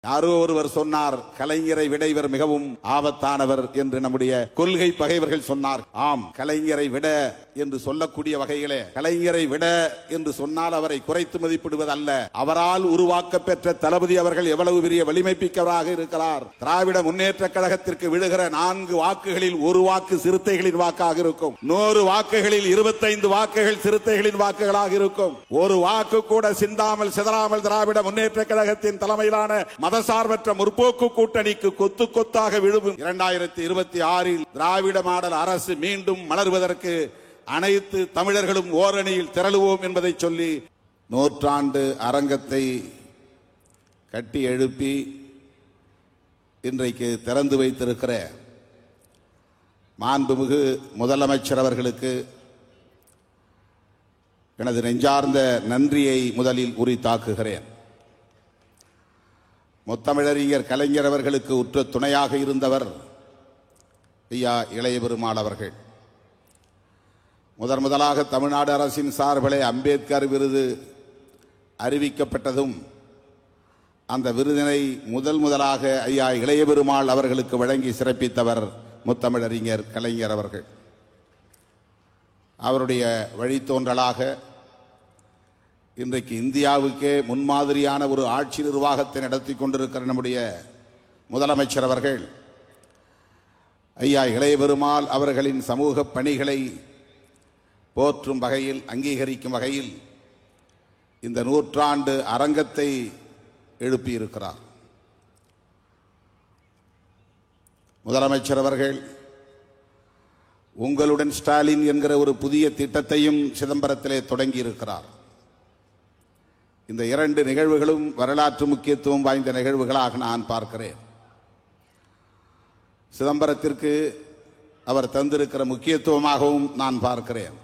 யாரோ ஒருவர் சொன்னார், கலைஞரை விட இவர் மிகவும் ஆபத்தானவர் என்று நம்முடைய கொள்கை பகைவர்கள் சொன்னார். ஆம், கலைஞரை விட என்று சொல்லக்கூடிய வகையிலே கலைஞரை விட என்று சொன்னால் அவரை குறைத்து மதிப்பிடுவதல்ல. அவரால் உருவாக்க பெற்ற தளபதி அவர்கள் எவ்வளவு பெரிய வலிமை மிக்கவராக இருக்கிறார். திராவிட முன்னேற்ற கழகத்திற்கு விழுகிற 4 வாக்குகளில் 1 வாக்கு சிறுத்தைகளின் வாக்காக இருக்கும். 100 வாக்குகளில் 25 வாக்குகள் சிறுத்தைகளின் வாக்குகளாக இருக்கும். ஒரு வாக்கு கூட சிந்தாமல் சிதறாமல் திராவிட முன்னேற்ற கழகத்தின் தலைமையிலான மதசார்பற்ற முற்போக்கு கூட்டணிக்கு கொத்து கொத்தாக விழும். 2026இல் திராவிட மாடல் அரசு மீண்டும் மலர்வதற்கு அனைத்து தமிழர்களும் ஓரணியில் திரளுவோம் என்பதை சொல்லி, நூற்றாண்டு அரங்கத்தை கட்டி எழுப்பி இன்றைக்கு திறந்து வைத்திருக்கிற மாண்புமிகு முதலமைச்சர் அவர்களுக்கு எனது நெஞ்சார்ந்த நன்றியை முதலில் உரித்தாக்குகிறேன். முத்தமிழறிஞர் கலைஞர் அவர்களுக்கு உற்ற துணையாக இருந்தவர் ஐயா இளைய பெருமாள் அவர்கள். முதலாக தமிழ்நாடு அரசின் சார்பிலே அம்பேத்கர் விருது அறிவிக்கப்பட்டதும் அந்த விருதினை முதலாக ஐயா இளைய பெருமாள் அவர்களுக்கு வழங்கி சிறப்பித்தவர் முத்தமிழறிஞர் கலைஞர் அவர்கள். அவருடைய வழித்தோன்றலாக இன்றைக்கு இந்தியாவுக்கே முன்மாதிரியான ஒரு ஆட்சி நிர்வாகத்தை நடத்தி கொண்டிருக்கிற நம்முடைய முதலமைச்சர் அவர்கள் ஐயா இளைய பெருமாள் அவர்களின் சமூக பணிகளை போற்றும் வகையில், அங்கீகரிக்கும் வகையில் இந்த நூற்றாண்டு அரங்கத்தை எழுப்பியிருக்கிறார். முதலமைச்சர் அவர்கள் உங்களுடன் ஸ்டாலின் என்கிற ஒரு புதிய திட்டத்தையும் சிதம்பரத்திலே தொடங்கி இருக்கிறார். இந்த 2 நிகழ்வுகளும் வரலாற்று முக்கியத்துவம் வாய்ந்த நிகழ்வுகளாக நான் பார்க்கிறேன். சிதம்பரத்திற்கு அவர் தந்திருக்கிற முக்கியத்துவமாகவும் நான் பார்க்கிறேன்.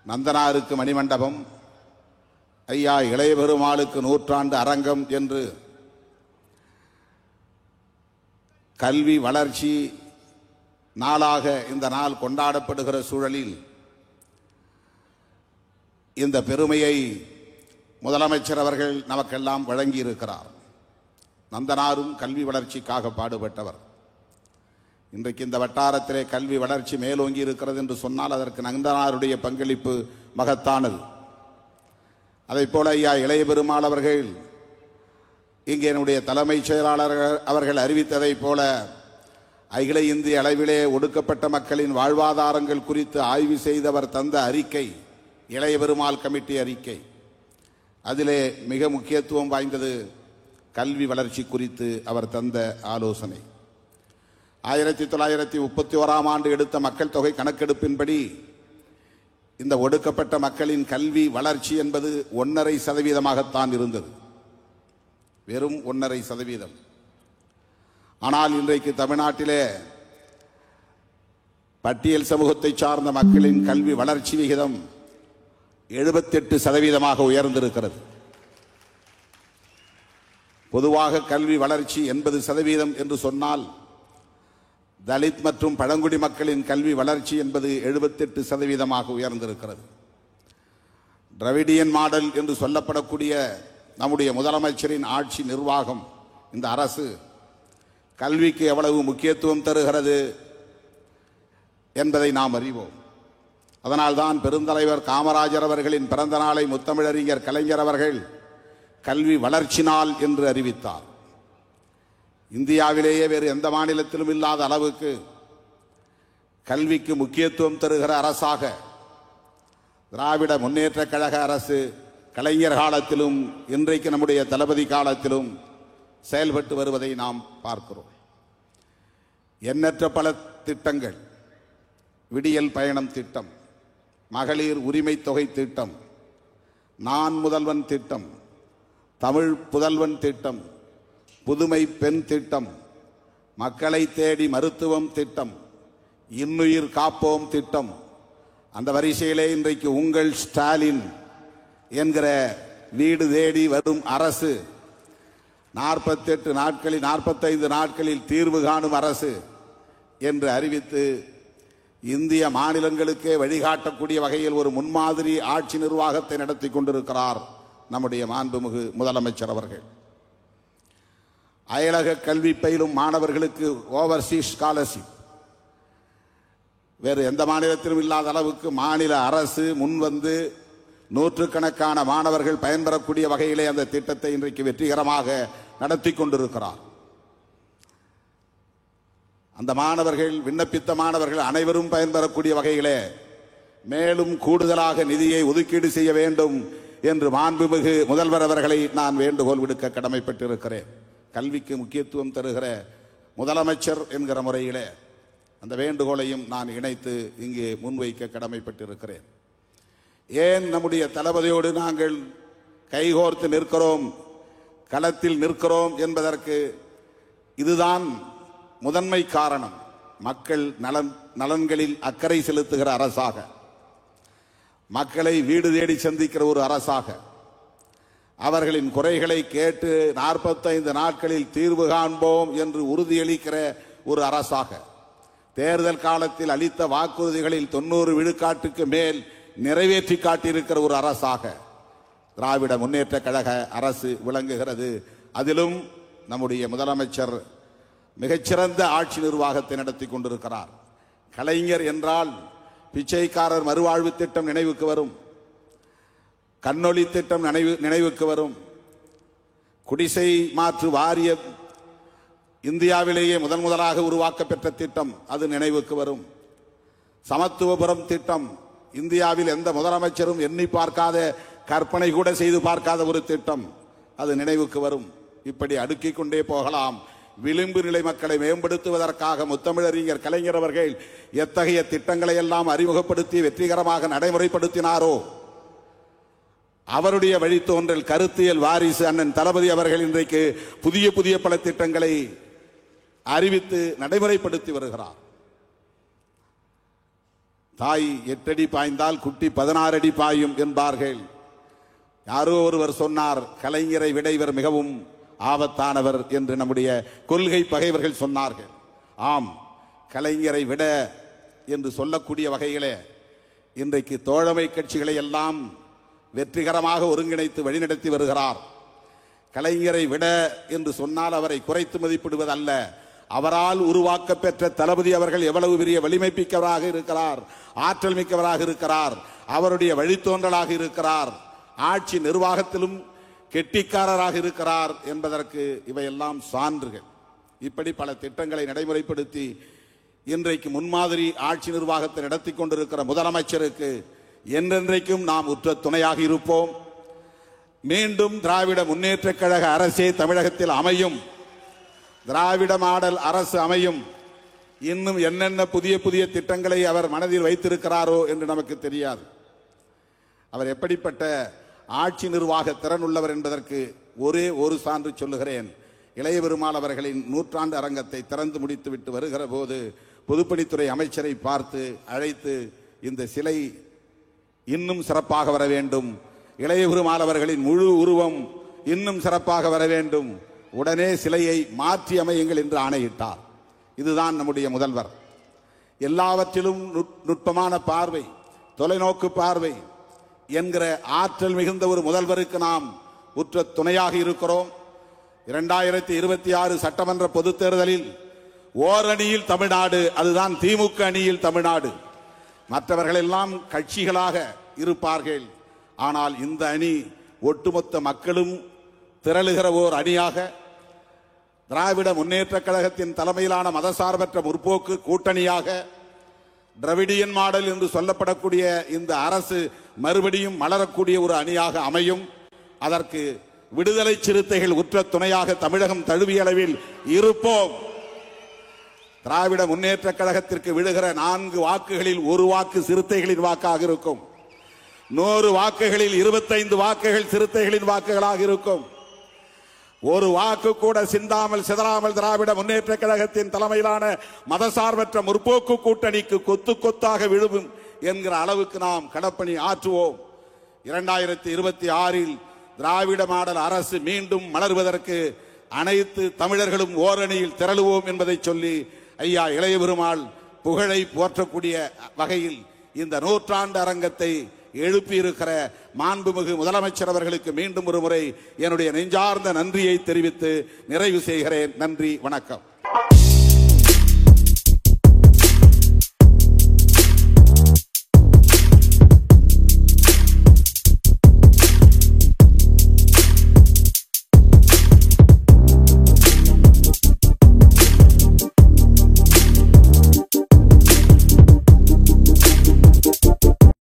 நந்தனாருக்கு மணிமண்டபம், ஐயா இளைய பெருமாளுக்கு நூற்றாண்டு அரங்கம் என்று கல்வி வளர்ச்சி நாளாக இந்த நாள் கொண்டாடப்படுகிற சூழலில் இந்த பெருமையை முதலமைச்சர் அவர்கள் நமக்கெல்லாம் வழங்கி இருக்கிறார். நந்தனாரும் கல்வி வளர்ச்சிக்காக பாடுபட்டவர். இன்றைக்கு இந்த வட்டாரத்திலே கல்வி வளர்ச்சி மேலோங்கி இருக்கிறது என்று சொன்னால் அதற்கு நந்தனாருடைய பங்களிப்பு மகத்தானது. அதை போல ஐயா இளைய பெருமாள் அவர்கள் இங்கே என்னுடைய தலைமைச் செயலாளர் அவர்கள் அறிவித்ததை போல அகில இந்திய அளவிலே ஒடுக்கப்பட்ட மக்களின் வாழ்வாதாரங்கள் குறித்து ஆய்வு செய்தவர் தந்த அறிக்கை இளைய பெருமாள் கமிட்டி அறிக்கை. அதிலே மிக முக்கியத்துவம் வாய்ந்தது கல்வி வளர்ச்சி குறித்து அவர் தந்த ஆலோசனை. 1931ஆம் ஆண்டு எடுத்த மக்கள் தொகை கணக்கெடுப்பின்படி இந்த ஒடுக்கப்பட்ட மக்களின் கல்வி வளர்ச்சி என்பது 1.5% இருந்தது. வெறும் 1.5%. ஆனால் இன்றைக்கு தமிழ்நாட்டிலே பட்டியல் சமூகத்தை சார்ந்த மக்களின் கல்வி வளர்ச்சி விகிதம் 78% உயர்ந்திருக்கிறது. பொதுவாக கல்வி வளர்ச்சி 80% என்று சொன்னால் தலித் மற்றும் பழங்குடி மக்களின் கல்வி வளர்ச்சி என்பது 78% உயர்ந்திருக்கிறது. டிராவிடியன் மாடல் என்று சொல்லப்படக்கூடிய நம்முடைய முதலமைச்சரின் ஆட்சி நிர்வாகம், இந்த அரசு கல்விக்கு எவ்வளவு முக்கியத்துவம் தருகிறது என்பதை நாம் அறிவோம். அதனால்தான் பெருந்தலைவர் காமராஜர் அவர்களின் பிறந்த நாளை முத்தமிழறிஞர் கலைஞர் அவர்கள் கல்வி வளர்ச்சி நாள் என்று அறிவித்தார். இந்தியாவிலேயே வேறு எந்த மாநிலத்திலும் இல்லாத அளவுக்கு கல்விக்கு முக்கியத்துவம் தருகிற அரசாக திராவிட முன்னேற்ற கழக அரசு கலைஞர் காலத்திலும் இன்றைக்கு நம்முடைய தளபதி காலத்திலும் செயல்பட்டு வருவதை நாம் பார்க்கிறோம். எண்ணற்ற பல திட்டங்கள், விடியல் பயணம் திட்டம், மகளிர் உரிமை தொகை திட்டம், நான் முதல்வன் திட்டம், தமிழ் புதல்வன் திட்டம், புதுமை பெண் திட்டம், மக்களை தேடி மருத்துவம் திட்டம், இன்னுயிர் காப்போம் திட்டம், அந்த வரிசையிலே இன்றைக்கு உங்கள் ஸ்டாலின் என்கிற வீடு தேடி வரும் அரசு, 48 நாட்களில் 45 நாட்களில் தீர்வு காணும் அரசு என்று அறிவித்து இந்திய மாநிலங்களுக்கே வழிகாட்டக்கூடிய வகையில் ஒரு முன்மாதிரி ஆட்சி நிர்வாகத்தை நடத்தி கொண்டிருக்கிறார் நம்முடைய மாண்புமிகு முதலமைச்சர் அவர்கள். அயலக கல்வி பயிலும் மாணவர்களுக்கு ஓவர்சீஸ் ஸ்காலர்ஷிப் வேறு எந்த மாநிலத்திலும் இல்லாத அளவுக்கு மாநில அரசு முன்வந்து நூற்றுக்கணக்கான மாணவர்கள் பயன்பெறக்கூடிய வகையிலே அந்த திட்டத்தை இன்றைக்கு வெற்றிகரமாக நடத்தி கொண்டிருக்கிறார். அந்த மாணவர்கள், விண்ணப்பித்த மாணவர்கள் அனைவரும் பயன்பெறக்கூடிய வகையிலே மேலும் கூடுதலாக நிதியை ஒதுக்கீடு செய்ய வேண்டும் என்று மாண்புமிகு முதல்வர் அவர்களை நான் வேண்டுகோள் விடுக்க கடமைப்பட்டிருக்கிறேன். கல்விக்கு முக்கியத்துவம் தருகிற முதலமைச்சர் என்கிற முறையிலே அந்த வேண்டுகோளையும் நான் இணைத்து இங்கே முன்வைக்க கடமைப்பட்டிருக்கிறேன். ஏன் நம்முடைய தளபதியோடு நாங்கள் கைகோர்த்து நிற்கிறோம், களத்தில் நிற்கிறோம் என்பதற்கு இதுதான் முதன்மை காரணம். மக்கள் நலன்களில் அக்கறை செலுத்துகிற அரசாக, மக்களை வீடு தேடி சந்திக்கிற ஒரு அரசாக, அவர்களின் குறைகளை கேட்டு 45 நாட்களில் தீர்வு காண்போம் என்று உறுதியளிக்கிற ஒரு அரசாக, தேர்தல் காலத்தில் அளித்த வாக்குறுதிகளில் 90 விழுக்காட்டுக்கு மேல் நிறைவேற்றி காட்டியிருக்கிற ஒரு அரசாக திராவிட முன்னேற்ற கழக அரசு விளங்குகிறது. அதிலும் நம்முடைய முதலமைச்சர் மிகச்சிறந்த ஆட்சி நிர்வாகத்தை நடத்தி கொண்டிருக்கிறார். கலைஞர் என்றால் பிச்சைக்காரர் மறுவாழ்வு திட்டம் நினைவுக்கு வரும், கண்ணொளி திட்டம் நினைவுக்கு வரும், குடிசை மாற்று வாரியம் இந்தியாவிலேயே முதலாக உருவாக்க பெற்ற திட்டம் அது நினைவுக்கு வரும், சமத்துவபுரம் திட்டம் இந்தியாவில் எந்த முதலமைச்சரும் எண்ணி பார்க்காத, கற்பனை கூட செய்து பார்க்காத ஒரு திட்டம் அது நினைவுக்கு வரும். இப்படி அடுக்கிக் கொண்டே போகலாம். விளிம்பு நிலை மக்களை மேம்படுத்துவதற்காக முத்தமிழறிஞர் கலைஞர் அவர்கள் எத்தகைய திட்டங்களை எல்லாம் அறிமுகப்படுத்தி வெற்றிகரமாக நடைமுறைப்படுத்தினாரோ, அவருடைய வழித்தோன்றல் கருத்தியல் வாரிசு அண்ணன் தளபதி அவர்கள் இன்றைக்கு புதிய புதிய பல திட்டங்களை அறிவித்து நடைமுறைப்படுத்தி வருகிறார். தாய் 8 அடி பாய்ந்தால் குட்டி 16 அடி பாயும் என்பார்கள். யாரோ ஒருவர் சொன்னார், கலைஞரை விட இவர் மிகவும் ஆபத்தானவர் என்று நம்முடைய கொள்கை பகைவர்கள் சொன்னார்கள். ஆம், கலைஞரை விட என்று சொல்லக்கூடிய வகையிலே இன்றைக்கு தோழமை கட்சிகளை எல்லாம் வெற்றிகரமாக ஒருங்கிணைத்து வழிநடத்தி வருகிறார். கலைஞரை விட என்று சொன்னால் அவரை குறைத்து மதிப்பிடுவதல்ல, அவரால் உருவாக்க பெற்ற தளபதி அவர்கள் எவ்வளவு பெரிய வலிமை மிக்கவராக இருக்கிறார், ஆற்றல் மிக்கவராக இருக்கிறார், அவருடைய வழித்தோன்றலாக இருக்கிறார், ஆட்சி நிர்வாகத்திலும் கெட்டிக்காரராக இருக்கிறார் என்பதற்கு இவையெல்லாம் சான்றுகள். இப்படி பல திட்டங்களை நடைமுறைப்படுத்தி இன்றைக்கு முன்மாதிரி ஆட்சி நிர்வாகத்தை நடத்தி கொண்டிருக்கிற முதலமைச்சருக்கு என்றென்றைக்கும் நாம் உற்ற துணையாக இருப்போம். மீண்டும் திராவிட முன்னேற்ற கழக அரசே தமிழகத்தில் அமையும், திராவிட மாடல் அரசு அமையும். இன்னும் என்னென்ன புதிய புதிய திட்டங்களை அவர் மனதில் வைத்திருக்கிறாரோ என்று நமக்கு தெரியாது. அவர் எப்படிப்பட்ட ஆட்சி நிர்வாக திறன் உள்ளவர் என்பதற்கு ஒரே ஒரு சான்று சொல்லுகிறேன். இளைய பெருமாள் அவர்களின் 100ஆண்டு அரங்கத்தை திறந்து முடித்துவிட்டு வருகிற போது பொதுப்பணித்துறை அமைச்சரை பார்த்து அழைத்து, இந்த சிலை இன்னும் சிறப்பாக வர வேண்டும், இளைய பெருமாள் அவர்களின் முழு உருவம் இன்னும் சிறப்பாக வர வேண்டும், உடனே சிலையை மாற்றி அமையுங்கள் என்று ஆணையிட்டார். இதுதான் நம்முடைய முதல்வர். எல்லாவற்றிலும் நுட்பமான பார்வை, தொலைநோக்கு பார்வை என்கிற ஆற்றல் மிகுந்த ஒரு முதல்வருக்கு நாம் உற்ற துணையாக இருக்கிறோம். 2026 சட்டமன்ற பொதுத் தேர்தலில் ஓரணியில் தமிழ்நாடு, அதுதான் திமுக அணியில் தமிழ்நாடு. மற்றவர்கள் எல்லாம் கட்சிகளாக இருப்பார்கள், ஆனால் இந்த அணி ஒட்டுமொத்த மக்களும் திரளுகிற ஓர் அணியாக, திராவிட முன்னேற்ற கழகத்தின் தலைமையிலான மதசார்பற்ற முற்போக்கு கூட்டணியாக, டிராவிடியன் மாடல் என்று சொல்லப்படக்கூடிய இந்த அரசு மறுபடியும் மலரக்கூடிய ஒரு அணியாக அமையும். அதற்கு விடுதலை சிறுத்தைகள் உற்ற துணையாக தமிழகம் தழுவிய அளவில் இருப்போம். திராவிட முன்னேற்ற கழகத்திற்கு விழுகிற 4 வாக்குகளில் 1 வாக்கு சிறுத்தைகளின் வாக்காக இருக்கும். 100 வாக்குகளில் 25 வாக்குகள் சிறுத்தைகளின் வாக்குகளாக இருக்கும். ஒரு வாக்கு கூட சிந்தாமல் சிதறாமல் திராவிட முன்னேற்ற கழகத்தின் தலைமையிலான மதசார்பற்ற முற்போக்கு கூட்டணிக்கு கொத்து கொத்தாக விழுவும் என்கிற அளவுக்கு நாம் களப்பணி ஆற்றுவோம். 2026 திராவிட மாடல் அரசு மீண்டும் மலர்வதற்கு அனைத்து தமிழர்களும் ஓரணியில் திரளுவோம் என்பதை சொல்லி, ஐயா இளைய பெருமாள் புகழை போற்றக்கூடிய வகையில் இந்த 100ஆண்டு அரங்கத்தை எழுப்பியிருக்கிற மாண்புமிகு முதலமைச்சர் அவர்களுக்கு மீண்டும் ஒரு முறை என்னுடைய நெஞ்சார்ந்த நன்றியை தெரிவித்து நிறைவு செய்கிறேன். நன்றி, வணக்கம்.